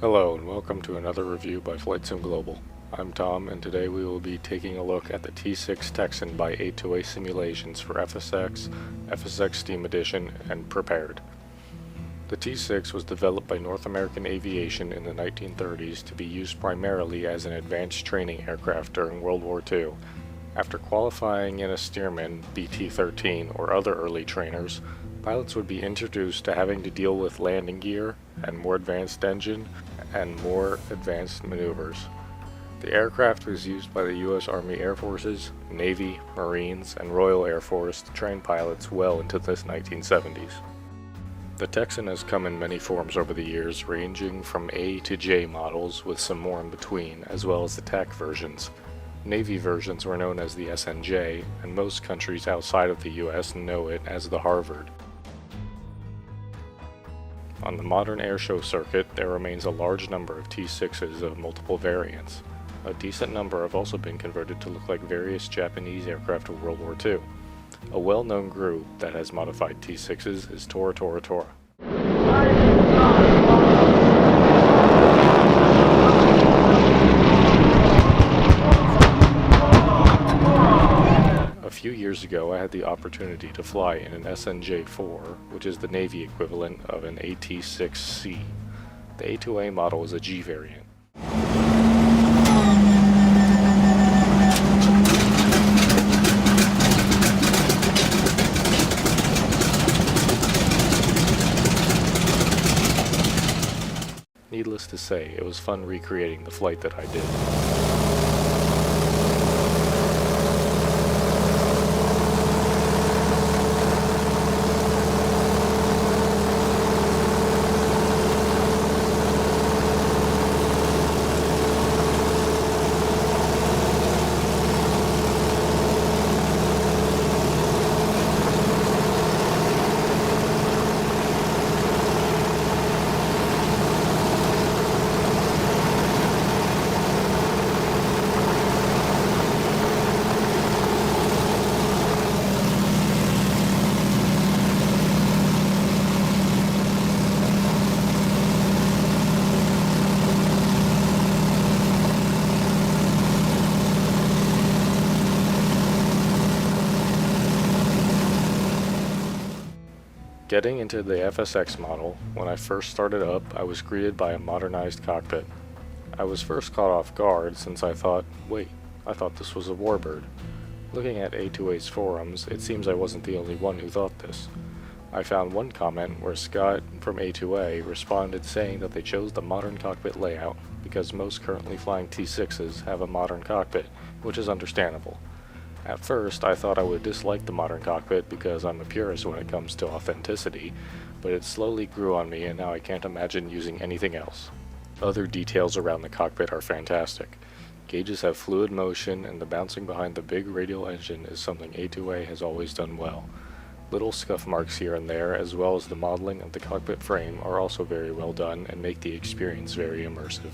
Hello and welcome to another review by Flight Sim Global. I'm Tom and today we will be taking a look at the T6 Texan by A2A Simulations for FSX, FSX Steam Edition, and Prepared. The T6 was developed by North American Aviation in the 1930s to be used primarily as an advanced training aircraft during World War II. After qualifying in a Stearman, BT-13, or other early trainers, pilots would be introduced to having to deal with landing gear and more advanced engine and more advanced maneuvers. The aircraft was used by the U.S. Army Air Forces, Navy, Marines, and Royal Air Force to train pilots well into the 1970s. The Texan has come in many forms over the years, ranging from A to J models with some more in between, as well as the TAC versions. Navy versions were known as the SNJ, and most countries outside of the U.S. know it as the Harvard. On the modern airshow circuit, there remains a large number of T6s of multiple variants. A decent number have also been converted to look like various Japanese aircraft of World War II. A well-known group that has modified T6s is Tora Tora Tora. A few years ago I had the opportunity to fly in an SNJ-4, which is the Navy equivalent of an AT-6C. The A2A model is a G variant. Needless to say, it was fun recreating the flight that I did. Getting into the FSX model, when I first started up, I was greeted by a modernized cockpit. I was first caught off guard since I thought, wait, I thought this was a Warbird. Looking at A2A's forums, it seems I wasn't the only one who thought this. I found one comment where Scott from A2A responded saying that they chose the modern cockpit layout because most currently flying T6s have a modern cockpit, which is understandable. At first, I thought I would dislike the modern cockpit because I'm a purist when it comes to authenticity, but it slowly grew on me and now I can't imagine using anything else. Other details around the cockpit are fantastic. Gauges have fluid motion and the bouncing behind the big radial engine is something A2A has always done well. Little scuff marks here and there, as well as the modeling of the cockpit frame, are also very well done and make the experience very immersive.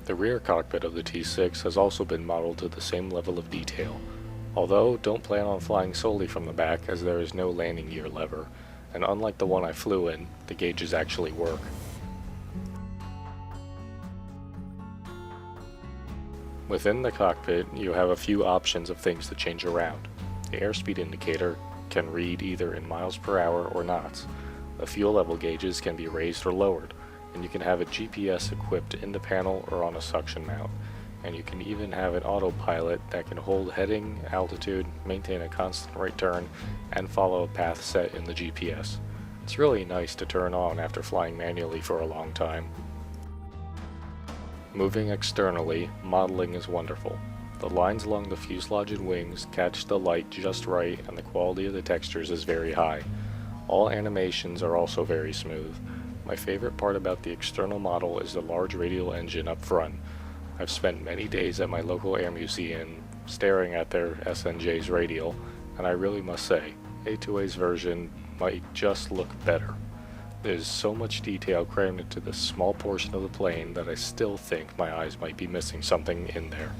The rear cockpit of the T6 has also been modeled to the same level of detail, although don't plan on flying solely from the back as there is no landing gear lever, and unlike the one I flew in, the gauges actually work. Within the cockpit, you have a few options of things to change around. The airspeed indicator can read either in miles per hour or knots. The fuel level gauges can be raised or lowered, and you can have a GPS equipped in the panel or on a suction mount, and you can even have an autopilot that can hold heading, altitude, maintain a constant right turn, and follow a path set in the GPS. It's really nice to turn on after flying manually for a long time. Moving externally, modeling is wonderful. The lines along the fuselage and wings catch the light just right and the quality of the textures is very high. All animations are also very smooth. My favorite part about the external model is the large radial engine up front. I've spent many days at my local air museum staring at their SNJ's radial, and I really must say, A2A's version might just look better. There's so much detail crammed into this small portion of the plane that I still think my eyes might be missing something in there.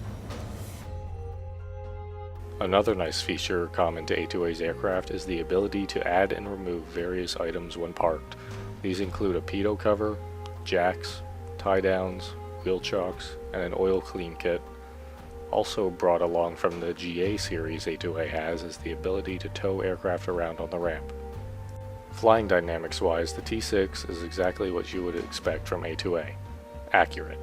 Another nice feature common to A2A's aircraft is the ability to add and remove various items when parked. These include a pitot cover, jacks, tie downs, wheel chocks, and an oil clean kit. Also brought along from the GA series A2A has is the ability to tow aircraft around on the ramp. Flying dynamics wise, the T6 is exactly what you would expect from A2A. Accurate.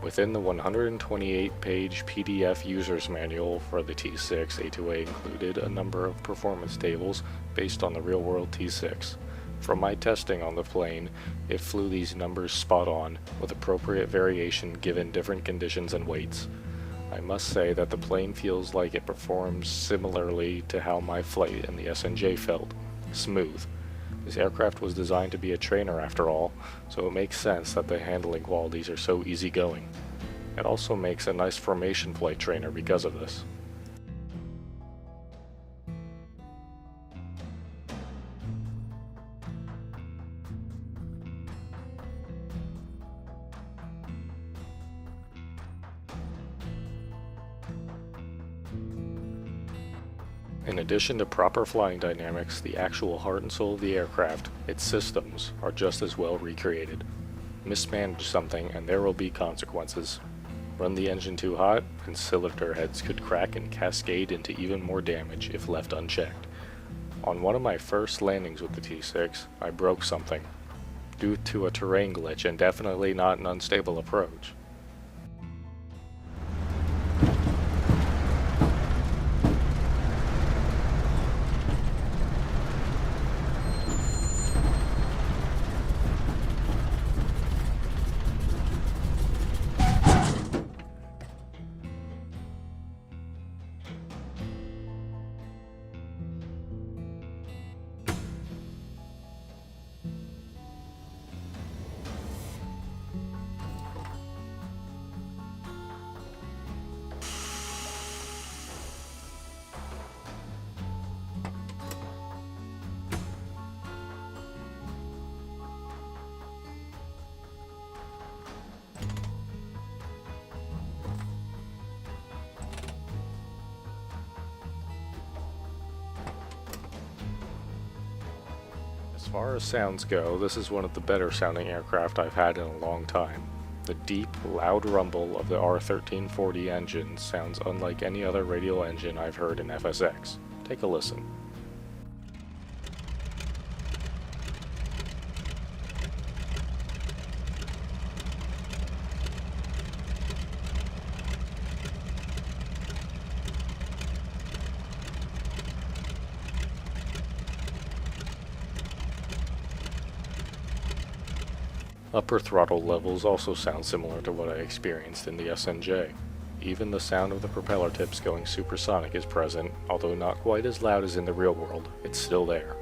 Within the 128-page PDF user's manual for the T6, A2A included a number of performance tables based on the real-world T6. From my testing on the plane, it flew these numbers spot on, with appropriate variation given different conditions and weights. I must say that the plane feels like it performs similarly to how my flight in the SNJ felt. Smooth. This aircraft was designed to be a trainer after all, so it makes sense that the handling qualities are so easygoing. It also makes a nice formation flight trainer because of this. In addition to proper flying dynamics, the actual heart and soul of the aircraft, its systems, are just as well recreated. Mismanage something and there will be consequences. Run the engine too hot, and cylinder heads could crack and cascade into even more damage if left unchecked. On one of my first landings with the T6, I broke something, due to a terrain glitch and definitely not an unstable approach. As far as sounds go, this is one of the better sounding aircraft I've had in a long time. The deep, loud rumble of the R1340 engine sounds unlike any other radial engine I've heard in FSX. Take a listen. Upper throttle levels also sound similar to what I experienced in the SNJ. Even the sound of the propeller tips going supersonic is present, although not quite as loud as in the real world, it's still there.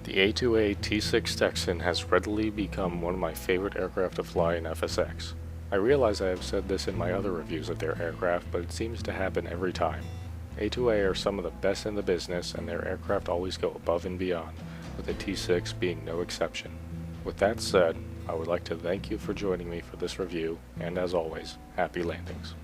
The A2A T6 Texan has readily become one of my favorite aircraft to fly in FSX. I realize I have said this in my other reviews of their aircraft, but it seems to happen every time. A2A are some of the best in the business, and their aircraft always go above and beyond, with the T6 being no exception. With that said, I would like to thank you for joining me for this review, and as always, happy landings.